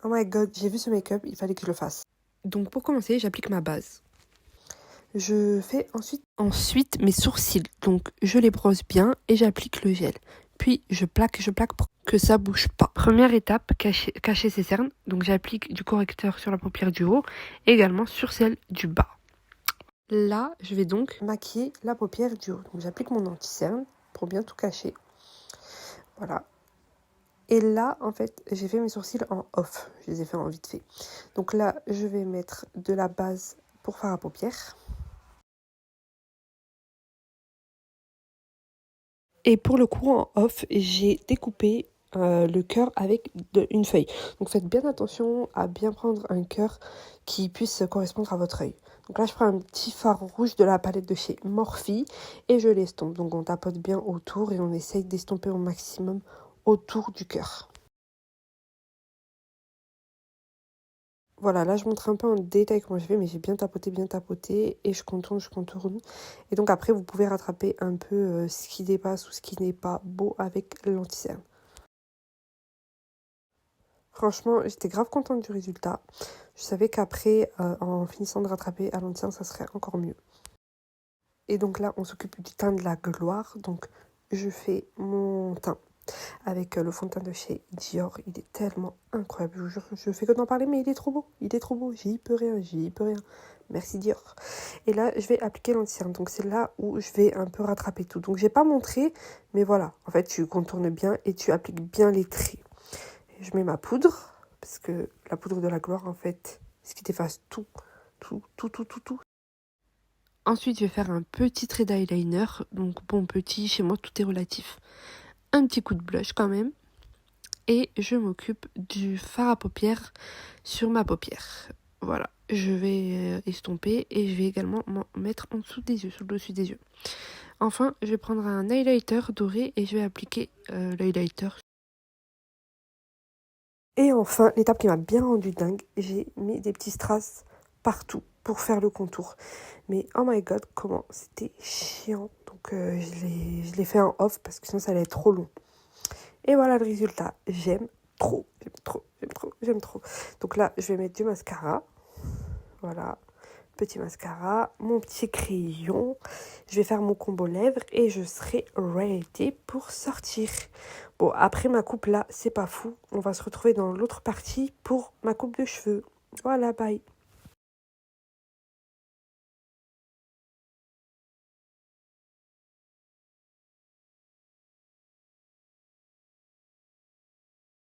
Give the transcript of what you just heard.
Oh my god, j'ai vu ce make-up, il fallait que je le fasse. Donc pour commencer, j'applique ma base. Je fais ensuite mes sourcils. Donc je les brosse bien et j'applique le gel. Puis je plaque pour que ça bouge pas. Première étape, cacher ses cernes. Donc j'applique du correcteur sur la paupière du haut, également sur celle du bas. Là, je vais donc maquiller la paupière du haut. Donc j'applique mon anti-cerne pour bien tout cacher. Voilà. Et là, en fait, j'ai fait mes sourcils en off. Je les ai fait en vite fait. Donc là, je vais mettre de la base pour faire la paupière. Et pour le coup, en off, j'ai découpé le cœur avec une feuille. Donc faites bien attention à bien prendre un cœur qui puisse correspondre à votre œil. Donc là, je prends un petit fard rouge de la palette de chez Morphe et je l'estompe. Donc on tapote bien autour et on essaye d'estomper au maximum autour du cœur. Voilà, là je montre un peu en détail comment j'ai fait, mais j'ai bien tapoté et je contourne. Et donc après, vous pouvez rattraper un peu ce qui dépasse ou ce qui n'est pas beau avec l'anti-cerne. Franchement, j'étais grave contente du résultat. Je savais qu'après, en finissant de rattraper à l'anti-cerne, ça serait encore mieux. Et donc là, on s'occupe du teint de la gloire. Donc je fais mon teint avec le fond de teint de chez Dior. Il est tellement incroyable, je vous jure, je fais que d'en parler, mais il est trop beau, j'y peux rien. Merci Dior. Et là, je vais appliquer l'anti-cerne, donc c'est là où je vais un peu rattraper tout. Donc j'ai pas montré, mais voilà, en fait, tu contournes bien et tu appliques bien les traits. Je mets ma poudre, parce que la poudre de la gloire, en fait, c'est ce qui t'efface tout. Ensuite, je vais faire un petit trait d'eyeliner, donc bon, petit, chez moi, tout est relatif. Un petit coup de blush quand même. Et je m'occupe du fard à paupières sur ma paupière. Voilà, je vais estomper et je vais également m'en mettre en dessous des yeux, sur le dessus des yeux. Enfin, je vais prendre un highlighter doré et je vais appliquer l'highlighter. Et enfin, l'étape qui m'a bien rendu dingue, j'ai mis des petits strass partout pour faire le contour. Mais oh my god, comment c'était chiant. Donc je l'ai fait en off parce que sinon ça allait être trop long. Et voilà le résultat. J'aime trop. Donc là, je vais mettre du mascara. Voilà. Petit mascara. Mon petit crayon. Je vais faire mon combo lèvres et je serai ready pour sortir. Bon, après ma coupe là, c'est pas fou. On va se retrouver dans l'autre partie pour ma coupe de cheveux. Voilà, bye.